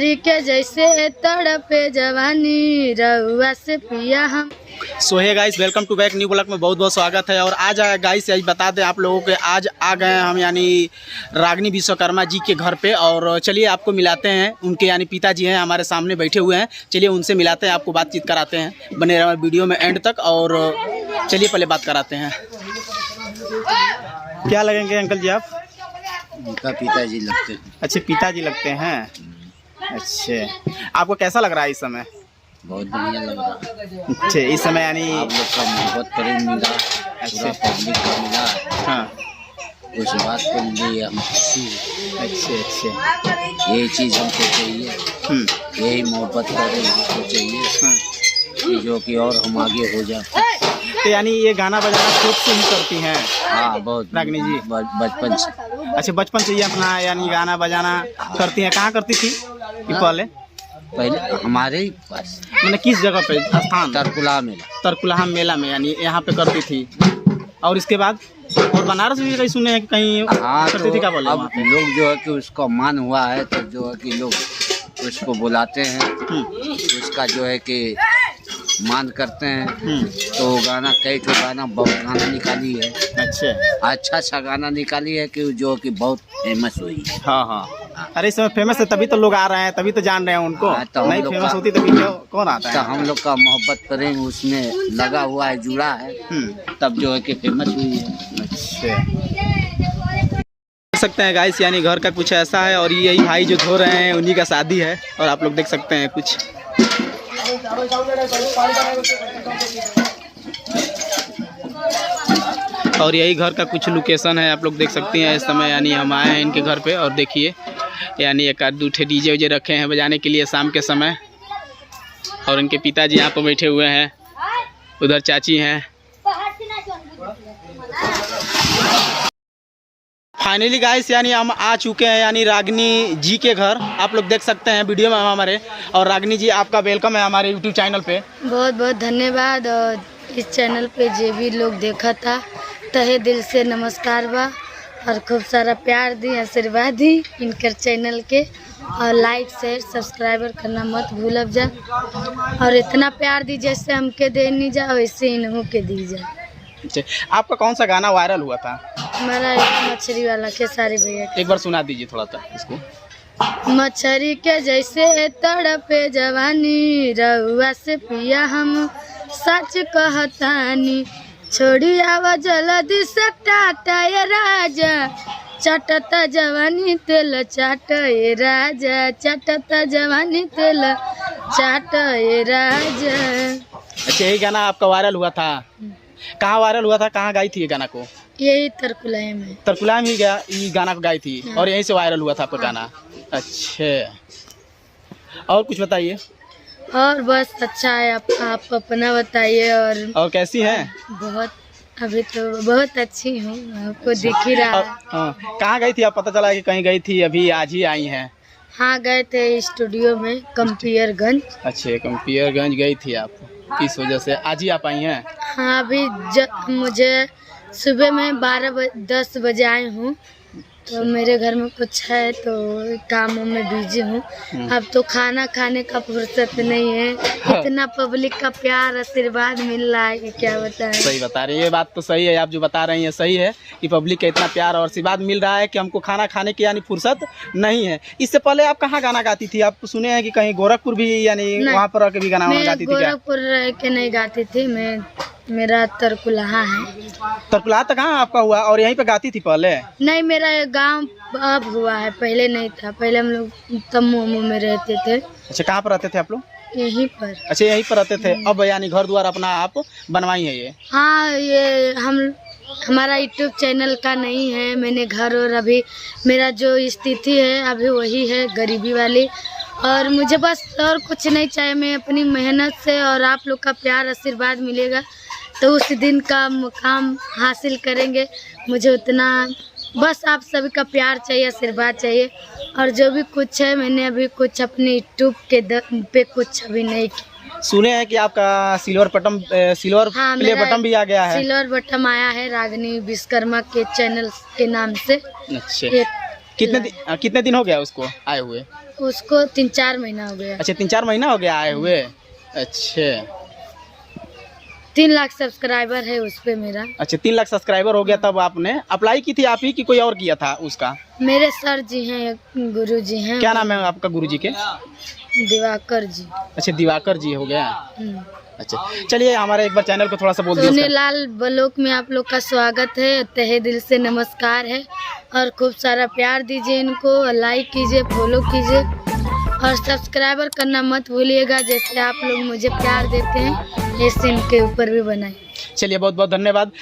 मछली के जैसे तड़पे जवानी रउआ से पिया हम। So hey guys, welcome to back new blog में बहुत बहुत स्वागत है। और आज गाइस यही बता दें आप लोगों के, आज आ गए हैं हम यानी रागिनी विश्वकर्मा जी के घर पे। और चलिए आपको मिलाते हैं, उनके यानी पिताजी हैं हमारे सामने बैठे हुए हैं। चलिए उनसे मिलाते हैं, आपको बातचीत कराते हैं। बने रहे वीडियो में एंड तक। और चलिए पहले बात कराते हैं। क्या लगेंगे अंकल जी आप? उनका पिताजी लगते हैं। अच्छे पिताजी लगते हैं। अच्छे, आपको कैसा लग रहा है इस समय? बहुत बढ़िया लग रहा है। अच्छे, इस समय यानी आप लोग का मोहब्बत प्रेम मिला, पूरा पब्लिक का मिला। हाँ, उस बात के लिए हम खुशी हैं। अच्छे यही चीज़ हमको चाहिए, यही मोहब्बत प्रेम हमको चाहिए कि जो कि और हम आगे हो जाए। तो यानी ये गाना बजाना खुद से ही करती हैं? हाँ, बहुत रागिनी जी बचपन से। अच्छा, बचपन से ये अपना यानी गाना बजाना करती हैं। कहाँ करती थी ये पहले हमारे ही पास, मैंने किस जगह पे स्थान? तरकुला मेला। तरकुलहा मेला में यानी यहाँ पे करती थी। और इसके बाद और बनारस भी कहीं सुने हैं कि कहीं हाँ, करती थी? क्या बोले अब लोग जो है कि उसका मान हुआ है तो जो है कि लोग उसको बुलाते हैं, उसका जो है कि मान करते हैं। तो गाना कई ठो गाना, बहुत गाना निकाली है। अच्छा सा गाना निकाली है कि जो कि बहुत फेमस हुई है। हाँ हाँ, अरे इस समय फेमस है तभी तो लोग आ रहे हैं, तभी तो जान रहे हैं उनको। तो नहीं फेमस होती तो कौन आता है? तो हम लोग का मोहब्बत प्रेम उसमें लगा हुआ है, जुड़ा है, तब जो है कि फेमस हुई है। अच्छा, देख सकते हैं गाइस, यानी घर का कुछ ऐसा है। और यही भाई जो धो रहे हैं उन्हीं का शादी है। और आप लोग देख सकते हैं कुछ और यही घर का कुछ लोकेशन है, आप लोग देख सकते हैं। इस समय यानी हम आए हैं इनके घर पे। और देखिए यानी एक आध दूठे डीजे उजे रखे हैं बजाने के लिए शाम के समय। और इनके पिताजी यहाँ पे बैठे हुए हैं, उधर चाची हैं। फाइनली गाइस यानी हम आ चुके हैं यानी रागिनी जी के घर। आप लोग देख सकते हैं वीडियो में हमारे। और रागिनी जी, आपका वेलकम है हमारे यूट्यूब चैनल पे। बहुत बहुत धन्यवाद। और इस चैनल पे जो भी लोग देखा था, तहे दिल से नमस्कार बा। और खूब सारा प्यार दी, आशीर्वाद दी इनकर चैनल के। और लाइक शेयर सब्सक्राइबर करना मत भूलब जा। और इतना प्यार दी जैसे हमके दे नहीं जा, वैसे इन्हों के दी जा। आपका कौन सा गाना वायरल हुआ था? हमारा मछली वाला खेसारी भैया। एक बार सुना दीजिए थोड़ा सा इसको। मछली के जैसे तड़पे जवानी रउआ से पिया हम सच कहतानी। छोड़ी आवा जल्दी से टाटा ये राजा, चटता जवानी तेल चाट ये राजा, चटता जवानी तेल चाट ये राजा। अच्छा, यही गाना आपका वायरल हुआ था? कहाँ वायरल हुआ था? कहाँ गाई थी ये गाना को? यही तरकुलहा में। तरकुलहा में ही ये गाना को गाई थी। और यहीं से वायरल हुआ था आपका गाना। अच्छा, और कुछ बताइए। और बस अच्छा है, आप अपना बताइए। और कैसी हैं? बहुत, अभी तो बहुत अच्छी हूँ, आपको दिख ही रहा है। कहाँ गई थी आप? पता चला कि कहीं गई थी, अभी आज ही आई हैं। हाँ, गए थे स्टूडियो में कंपियरगंज। अच्छे, कंपियरगंज गई थी आप, इस वजह से आज ही आप आई हैं। हाँ, अभी मुझे सुबह में 10 बजे आई हूँ। तो मेरे घर में कुछ है तो कामों में बिजी हूँ। अब तो खाना खाने का फुर्सत नहीं है। इतना पब्लिक का प्यार आशीर्वाद मिल रहा है कि क्या बताएं। सही बता रही है, ये बात तो सही है। आप जो बता रही हैं सही है कि पब्लिक का इतना प्यार और आशीर्वाद मिल रहा है कि हमको खाना खाने की यानी फुर्सत नहीं है। इससे पहले आप कहाँ गाना गाती थी? आप सुने हैं कि कहीं गोरखपुर भी यानी वहाँ पर भी गाना गाती थी? गोरखपुर रह के नहीं गाती थी मैं, मेरा तरकुलहा है। तरकुलहा तक कहाँ आपका हुआ? और यहीं पे गाती थी पहले? नहीं, मेरा गांव अब हुआ है, पहले नहीं था। पहले हम लोग तम्मू में रहते थे। अच्छा, कहाँ पर रहते थे आप लोग? यहीं पर। अच्छा, यहीं पर रहते थे। अब यानी घर द्वार अपना आप बनवाई है ये? हाँ, ये हमारा यूट्यूब चैनल का नहीं है। मैंने घर, और अभी मेरा जो स्थिति है अभी वही है, गरीबी वाली। और मुझे बस और कुछ नहीं चाहिए। मैं अपनी मेहनत से और आप लोग का प्यार आशीर्वाद मिलेगा तो उस दिन का मुकाम हासिल करेंगे। मुझे उतना बस आप सभी का प्यार चाहिए, आशीर्वाद चाहिए। और जो भी कुछ है, मैंने अभी कुछ अपने यूट्यूब के पे कुछ अभी नहीं किया। सुने हैं कि आपका सिल्वर प्ले बटन भी आ गया है? सिल्वर बटन आया है रागिनी विश्वकर्मा के चैनल के नाम से। अच्छा, कितने दिन हो गया उसको आए हुए? उसको 3-4 महीना हो गया। अच्छा 3-4 महीना हो गया आए हुए। अच्छा 3 लाख सब्सक्राइबर है उस पे मेरा। अच्छा 3 लाख सब्सक्राइबर हो गया तब आपने अप्लाई की थी आप ही कि कोई और किया था उसका? मेरे सर जी हैं, गुरु जी हैं। क्या नाम है आपका गुरु जी के? दिवाकर जी। अच्छा दिवाकर जी हो गया। हम्म। अच्छा चलिए हमारे एक बार चैनल को थोड़ा सा बोल दीजिए। सोनेलाल ब्लॉग में आप लोग का स्वागत है, तहे दिल से नमस्कार है और खूब सारा प्यार दीजिए इनको, लाइक कीजिए, फॉलो कीजिए और सब्सक्राइबर करना मत भूलिएगा। जैसे आप लोग मुझे प्यार देते हैं ऐसे इनके ऊपर भी बनाए। चलिए बहुत बहुत धन्यवाद।